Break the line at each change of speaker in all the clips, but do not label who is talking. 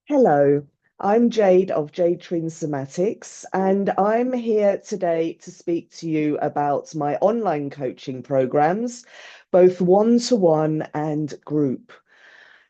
Hello, I'm Jade of Jade Trin Somatics, and I'm here today to speak to you about my online coaching programs, both one-to-one and group.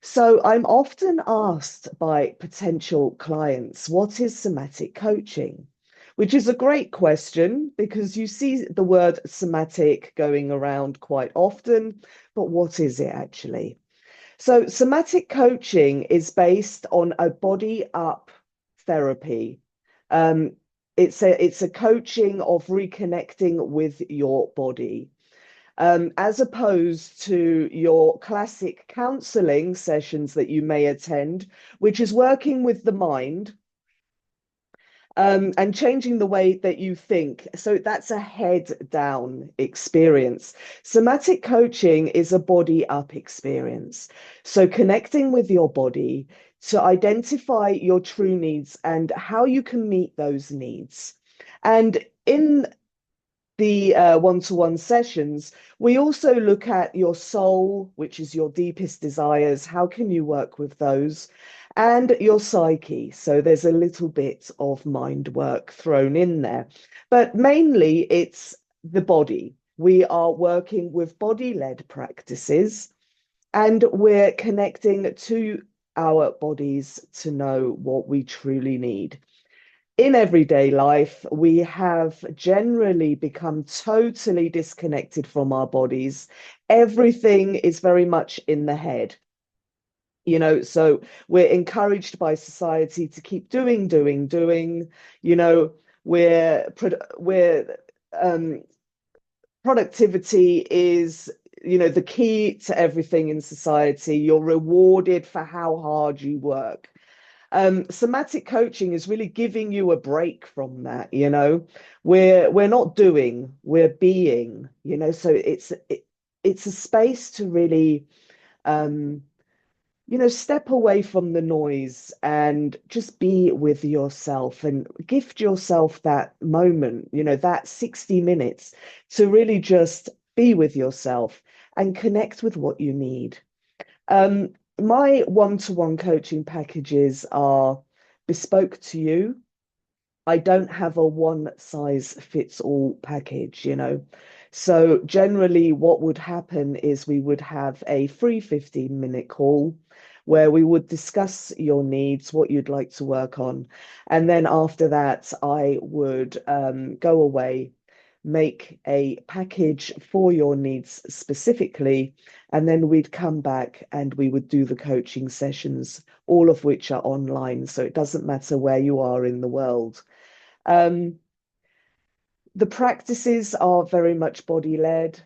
So I'm often asked by potential clients, what is somatic coaching? Which is a great question because you see the word somatic going around quite often, but what is it actually? So, somatic coaching is based on a body up therapy. Um, it's a coaching of reconnecting with your body, as opposed to your classic counseling sessions that you may attend, which is working with the mind and changing the way that you think. So that's a head down experience. Somatic coaching is a body up experience. So connecting with your body to identify your true needs and how you can meet those needs. And in the one-to-one sessions, we also look at your soul, which is your deepest desires. How can you work with those? And your psyche. So there's a little bit of mind work thrown in there. But mainly it's the body. We are working with body-led practices and we're connecting to our bodies to know what we truly need. In everyday life, we have generally become totally disconnected from our bodies. Everything is very much in the head, so we're encouraged by society to keep doing. You know, we're productivity is, the key to everything in society. You're rewarded for how hard you work. Somatic coaching is really giving you a break from that, we're not doing, we're being, so it's a space to really step away from the noise and just be with yourself and gift yourself that moment, that 60 minutes to really just be with yourself and connect with what you need. My one-to-one coaching packages are bespoke to you. I don't have a one size fits all package. So generally what would happen is we would have a free 15-minute call where we would discuss your needs, what you'd like to work on. And then after that, I would go away, make a package for your needs specifically, and then we'd come back and we would do the coaching sessions, all of which are online. So it doesn't matter where you are in the world. Um, the practices are very much body led.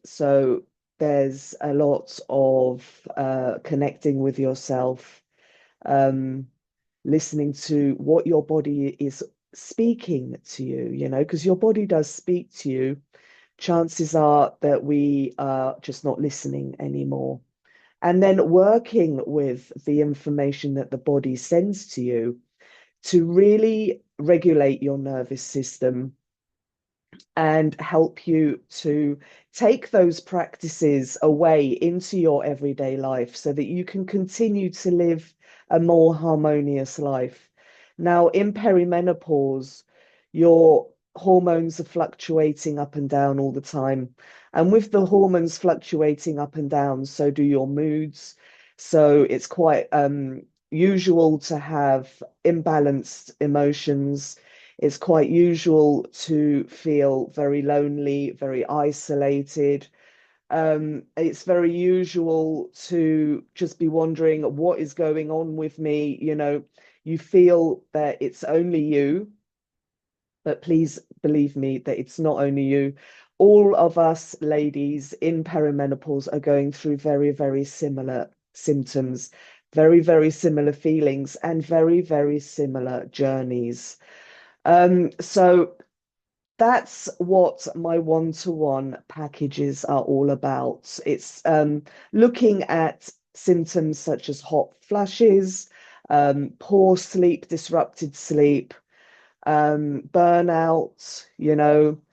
So there's a lot of connecting with yourself, um, listening to what your body is speaking to you, because your body does speak to you. Chances are that we are just not listening anymore. And then working with the information that the body sends to you to really regulate your nervous system and help you to take those practices away into your everyday life so that you can continue to live a more harmonious life. Now, in perimenopause, your hormones are fluctuating up and down all the time. And with the hormones fluctuating up and down, so do your moods. So it's quite usual to have imbalanced emotions. It's quite usual to feel very lonely, very isolated. It's very usual to just be wondering what is going on with me. You feel that it's only you, but please believe me that it's not only you. All of us ladies in perimenopause are going through very, very similar symptoms, very, very similar feelings, and very, very similar journeys. So that's what my one-to-one packages are all about. It's looking at symptoms such as hot flushes, poor sleep, disrupted sleep, burnout,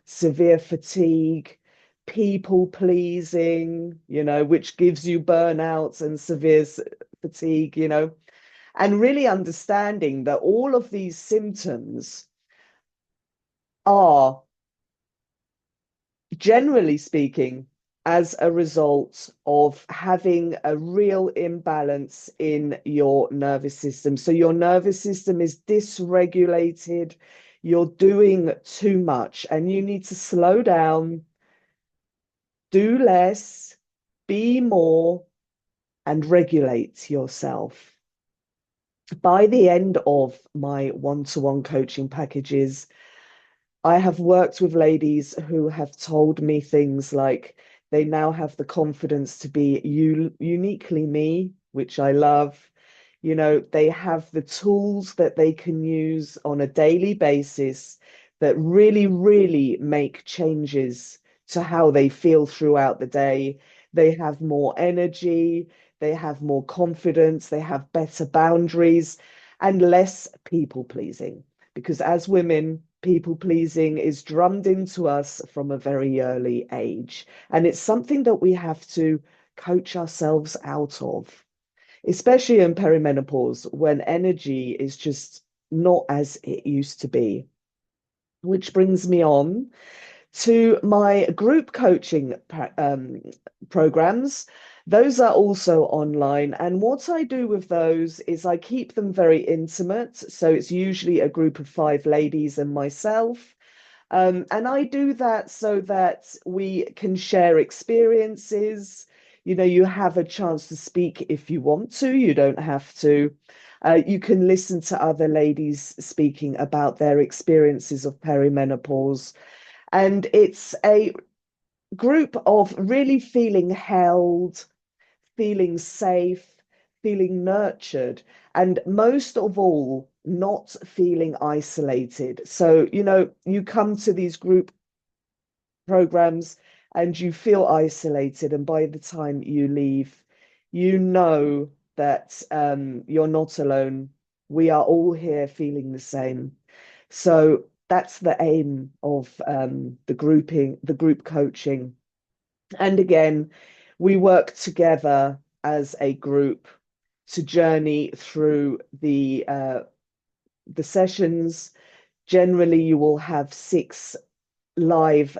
severe fatigue, people pleasing, which gives you burnouts and severe fatigue. and really understanding that all of these symptoms are, generally speaking, as a result of having a real imbalance in your nervous system. So your nervous system is dysregulated, you're doing too much, and you need to slow down, do less, be more, and regulate yourself. By the end of my one-to-one coaching packages, I have worked with ladies who have told me things like they now have the confidence to be uniquely me, which I love. You know, they have the tools that they can use on a daily basis that really, really make changes to how they feel throughout the day. They have more energy, they have more confidence, they have better boundaries and less people pleasing. Because as women, people pleasing is drummed into us from a very early age. And it's something that we have to coach ourselves out of, especially in perimenopause when energy is just not as it used to be. Which brings me on to my group coaching programs. Those are also online. And what I do with those is I keep them very intimate. So it's usually a group of 5 ladies and myself. And I do that so that we can share experiences. You know, you have a chance to speak if you want to, you don't have to. You can listen to other ladies speaking about their experiences of perimenopause. And it's a group of really feeling held, feeling safe, feeling nurtured, and most of all, not feeling isolated. So, you know, you come to these group programs and you feel isolated, and by the time you leave, you know that you're not alone. We are all here feeling the same. So that's the aim of the group coaching. And again, we work together as a group to journey through the sessions. Generally, you will have 6 live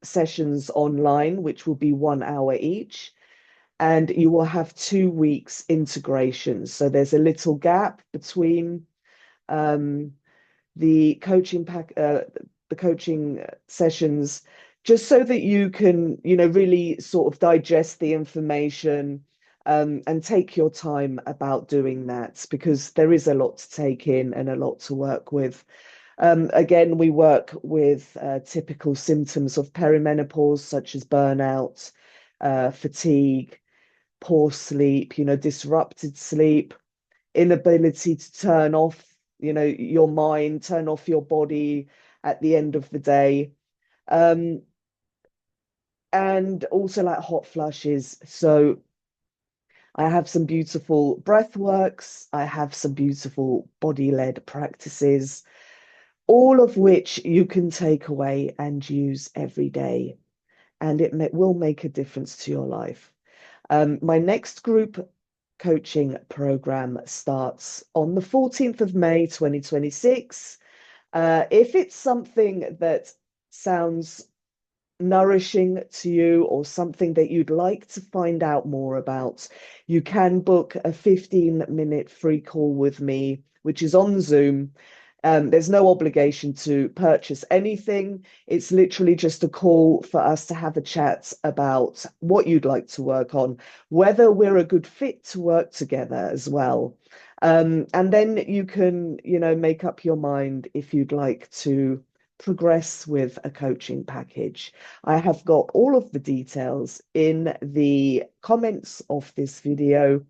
sessions online, which will be 1 hour each, and you will have 2 weeks integration. So there's a little gap between um, the coaching sessions, just so that you can, you know, really sort of digest the information, and take your time about doing that, because there is a lot to take in and a lot to work with. Again, we work with typical symptoms of perimenopause, such as burnout, fatigue, poor sleep, you know, disrupted sleep, inability to turn off, you know, your mind, turn off your body at the end of the day. Um, and also like hot flushes. So I have some beautiful breath works, I have some beautiful body-led practices, all of which you can take away and use every day, and will make a difference to your life. My next group coaching program starts on the 14th of May, 2026. If it's something that sounds nourishing to you or something that you'd like to find out more about, you can book a 15-minute free call with me, which is on Zoom. There's no obligation to purchase anything. It's literally just a call for us to have a chat about what you'd like to work on, whether we're a good fit to work together as well. And then you can, you know, make up your mind if you'd like to progress with a coaching package. I have got all of the details in the comments of this video.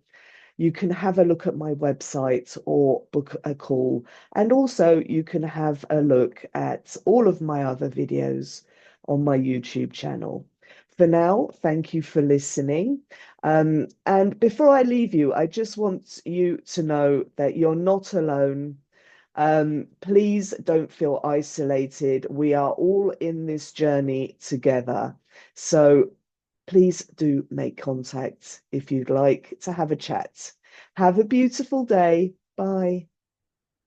You can have a look at my website or book a call. And also you can have a look at all of my other videos on my YouTube channel. For now, thank you for listening. And before I leave you, I just want you to know that you're not alone. Please don't feel isolated. We are all in this journey together. So please do make contact if you'd like to have a chat. Have a beautiful day. Bye.